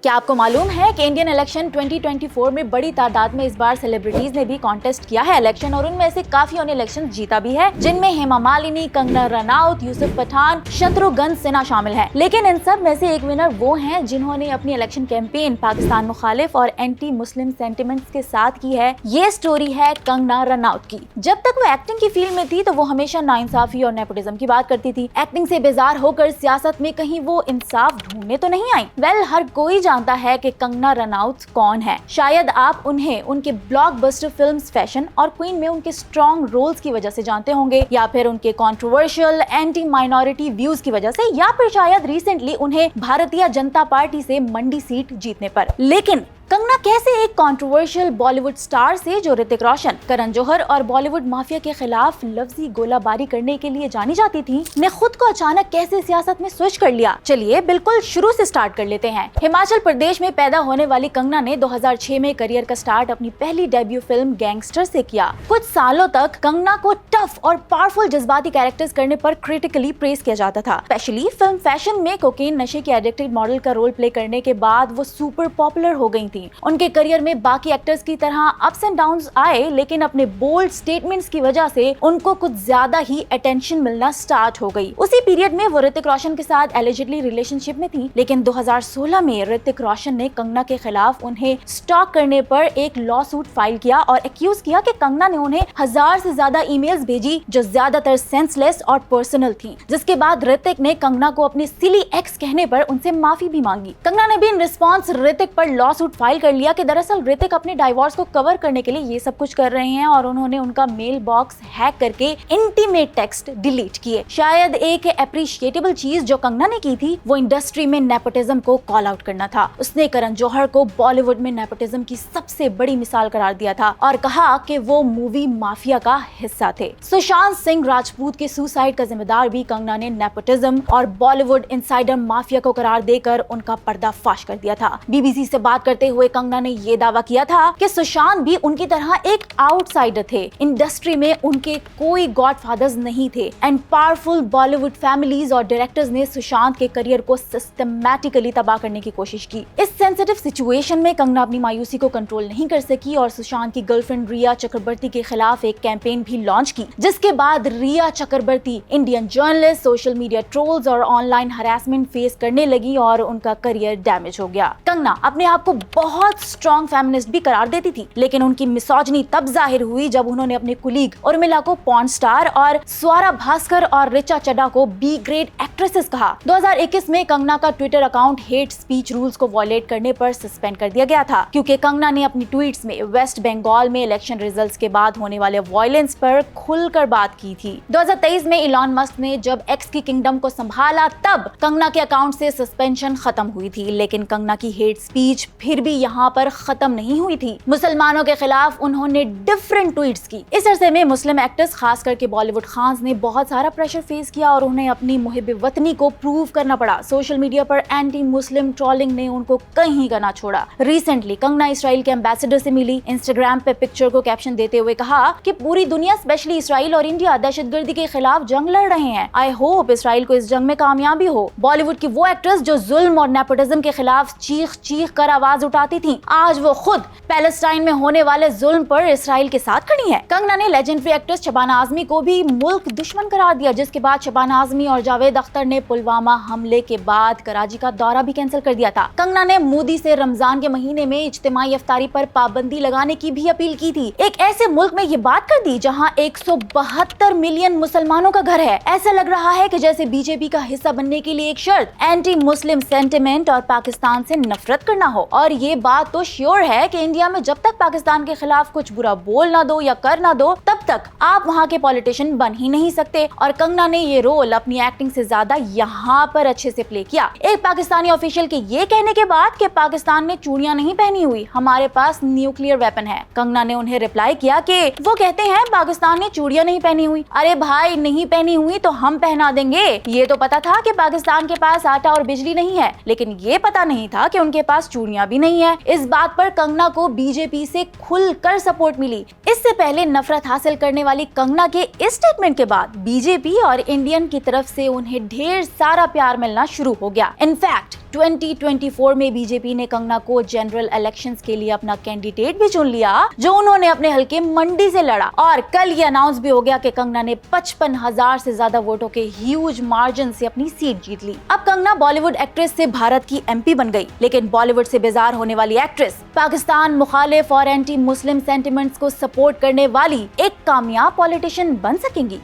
क्या आपको मालूम है कि इंडियन इलेक्शन 2024 में बड़ी तादाद में इस बार सेलिब्रिटीज ने भी कॉन्टेस्ट किया है इलेक्शन, और उनमें से काफियों ने इलेक्शन जीता भी है, जिनमें हेमा मालिनी, कंगना रनौत, यूसुफ पठान, शत्रुघ्न सिन्हा शामिल हैं। लेकिन इन सब में से एक विनर वो हैं जिन्होंने अपनी इलेक्शन कैंपेन पाकिस्तान मुखालिफ और एंटी मुस्लिम सेंटिमेंट्स के साथ की है। ये स्टोरी है कंगना रनौत की। जब तक वो एक्टिंग की फील्ड में थी तो वो हमेशा नाइंसाफी और नेपोटिज्म की बात करती थी। एक्टिंग से बेजार होकर सियासत में कहीं वो इंसाफ ढूंढने तो नहीं आई। वेल, हर कोई जानता है कि कंगना रनौत कौन है। शायद आप उन्हें उनके ब्लॉकबस्टर फिल्म्स फैशन और क्वीन में उनके स्ट्रॉन्ग रोल्स की वजह से जानते होंगे, या फिर उनके कंट्रोवर्शियल एंटी माइनॉरिटी व्यूज की वजह से, या फिर शायद रिसेंटली उन्हें भारतीय जनता पार्टी से मंडी सीट जीतने पर। लेकिन कंगना कैसे एक कंट्रोवर्शियल बॉलीवुड स्टार से जो ऋतिक रोशन, करण जौहर और बॉलीवुड माफिया के खिलाफ लफ्जी गोलाबारी करने के लिए जानी जाती थी, ने खुद को अचानक कैसे सियासत में स्विच कर लिया। चलिए बिल्कुल शुरू से स्टार्ट कर लेते हैं। हिमाचल प्रदेश में पैदा होने वाली कंगना ने 2006 में करियर का स्टार्ट अपनी पहली डेब्यू फिल्म गैंगस्टर से किया। कुछ सालों तक कंगना को टफ और पावरफुल जज्बाती कैरेक्टर्स करने पर क्रिटिकली प्रेज किया जाता था। स्पेशली फिल्म फैशन में कोकेन नशे के एडिक्टेड मॉडल का रोल प्ले करने के बाद वो सुपर पॉपुलर हो गई थी। उनके करियर में बाकी एक्टर्स की तरह अप्स एंड डाउन्स आए, लेकिन अपने बोल्ड स्टेटमेंट्स की वजह से उनको कुछ ज्यादा ही अटेंशन मिलना स्टार्ट हो गई। उसी पीरियड में वो ऋतिक रोशन के साथ एलिजिडली रिलेशनशिप में थी, लेकिन 2016 में ऋतिक रोशन ने कंगना के खिलाफ उन्हें स्टॉक करने पर एक लॉ सूट फाइल किया और एक्यूज किया कि कंगना ने उन्हें 1000 से ज्यादा ईमेल्स भेजी जो ज्यादातर सेंसलेस और पर्सनल थी। जिसके बाद ऋतिक ने कंगना को अपने सिली एक्स कहने पर उनसे माफी भी मांगी। कंगना ने भी इन रिस्पॉन्स ऋतिक पर लॉ सूट फाइल कर लिया कि दरअसल ऋतिक अपने डाइवोर्स को कवर करने के लिए ये सब कुछ कर रहे हैं, और उन्होंने उनका मेल बॉक्स हैक करके इंटीमेट टेक्स्ट डिलीट किए। शायद एक एप्रिशिएटेबल चीज जो कंगना ने की थी वो इंडस्ट्री में नेपोटिज्म को कॉल आउट करना था। उसने करण जौहर को बॉलीवुड में नेपोटिज्म की सबसे बड़ी मिसाल करार दिया था और कहा कि वो मूवी माफिया का हिस्सा थे। सुशांत सिंह राजपूत के सुसाइड का जिम्मेदार भी कंगना ने नेपोटिज्म और बॉलीवुड इनसाइडर माफिया को करार देकर उनका पर्दाफाश कर दिया था। बीबीसी से बात करते हुए कंगना ने ये दावा किया था कि सुशांत भी उनकी तरह एक आउटसाइडर थे। इंडस्ट्री में उनके कोई गॉडफादर्स नहीं थे, एंड पावरफुल बॉलीवुड फैमिलीज और डायरेक्टर्स ने सुशांत के करियर को सिस्टमैटिकली तबाह करने की कोशिश की। इस सेंसिटिव सिचुएशन में कंगना अपनी मायूसी को कंट्रोल नहीं कर सकी और सुशांत की गर्लफ्रेंड रिया चक्रवर्ती के खिलाफ एक कैंपेन भी लॉन्च की, जिसके बाद Rhea Chakraborty Indian journalist, social media trolls और ऑनलाइन हरासमेंट फेस करने लगी और उनका करियर डैमेज हो गया। कंगना अपने आप को बहुत स्ट्रॉन्ग फेमिनिस्ट भी करार देती थी, लेकिन उनकी मिसोजिनी तब जाहिर हुई जब उन्होंने अपने कुलीग उर्मिला को पॉर्न स्टार और स्वरा भास्कर और ऋचा चड्ढा को बी ग्रेड एक्ट्रेसेस कहा। 2021 में कंगना का Twitter account hate speech rules को वॉयलेट करने पर सस्पेंड कर दिया गया था, क्योंकि कंगना ने अपनी ट्वीट्स में वेस्ट बंगाल में इलेक्शन रिजल्ट्स के बाद होने वाले वायलेंस पर खुलकर बात की थी। 2023 में इलॉन मस्क ने जब एक्स की किंगडम को संभाला तब कंगना के अकाउंट से सस्पेंशन खत्म हुई थी, लेकिन कंगना की हेट स्पीच फिर भी यहाँ पर खत्म नहीं हुई थी। मुसलमानों के खिलाफ उन्होंने डिफरेंट ट्वीट्स की। इस अरसे में मुस्लिम एक्टर्स, खास करके बॉलीवुड खान्स ने बहुत सारा प्रेशर फेस किया और उन्हें अपनी मुहिब वतनी को प्रूव करना पड़ा। सोशल मीडिया पर एंटी मुस्लिम ट्रोलिंग ने उनको कहीं का ना छोड़ा। रिसेंटली कंगना इसराइल के एम्बेसडर से मिली। इंस्टाग्राम पे पिक्चर को कैप्शन देते हुए कहा कि पूरी दुनिया स्पेशली इसराइल और इंडिया दहशतगर्दी के खिलाफ जंग लड़ रहे हैं। आई होप इसराइल को इस जंग में कामयाबी हो। बॉलीवुड की वो एक्ट्रेस जो जुल्म और नेपोटिज्म के खिलाफ चीख चीख कर आवाज उठाती थी, आज वो खुद पैलेस्टाइन में होने वाले जुल्म पर इसराइल के साथ खड़ी है। कंगना ने लेजेंडरी एक्ट्रेस शबाना आजमी को भी मुल्क दुश्मन करार दिया, जिसके बाद शबाना आजमी और जावेद अख्तर ने पुलवामा हमले के बाद कराची का दौरा भी कैंसिल कर दिया था। कंगना ने मोदी से रमजान के महीने में इज्तिमाई इफ्तारी पर पाबंदी लगाने की भी अपील की थी। एक ऐसे मुल्क में ये बात कर दी जहां 172 मिलियन मुसलमानों का घर है। ऐसा लग रहा है कि जैसे बीजेपी का हिस्सा बनने के लिए एक शर्त एंटी मुस्लिम सेंटिमेंट और पाकिस्तान से नफरत करना हो। और ये बात तो श्योर है कि इंडिया में जब तक पाकिस्तान के खिलाफ कुछ बुरा बोल ना दो या कर ना दो, तब तक आप वहाँ के पॉलिटिशियन बन ही नहीं सकते। और कंगना ने ये रोल अपनी एक्टिंग से ज्यादा यहाँ पर अच्छे से प्ले किया। एक पाकिस्तानी ऑफिशियल के ये कहने के बाद कि पाकिस्तान ने चूड़ियां नहीं पहनी हुई, हमारे पास न्यूक्लियर वेपन है, कंगना ने उन्हें रिप्लाई किया कि वो कहते हैं पाकिस्तान ने चूड़ियां नहीं पहनी हुई। अरे भाई, नहीं पहनी हुई तो हम पहना देंगे। ये तो पता था कि पाकिस्तान के पास आटा और बिजली नहीं है, लेकिन ये पता नहीं था कि उनके पास चूड़ियां भी नहीं है। इस बात पर कंगना को बीजेपी से खुलकर सपोर्ट मिली। इससे पहले नफरत हासिल करने वाली कंगना के इस स्टेटमेंट के बाद बीजेपी और इंडियन की तरफ से उन्हें ढेर सारा प्यार मिलना शुरू हो गया। इनफैक्ट 2024 में बीजेपी ने कंगना को जनरल इलेक्शंस के लिए अपना कैंडिडेट भी चुन लिया, जो उन्होंने अपने हल्के मंडी से लड़ा। और कल ये अनाउंस भी हो गया कि कंगना ने 55,000 से ज्यादा वोटों के ह्यूज मार्जिन से अपनी सीट जीत ली। अब कंगना बॉलीवुड एक्ट्रेस से भारत की एमपी बन गई, लेकिन बॉलीवुड से बेजार होने वाली एक्ट्रेस पाकिस्तान मुखालिफ और एंटी मुस्लिम सेंटिमेंट्स को सपोर्ट करने वाली एक कामयाब पॉलिटिशियन बन सकेंगी।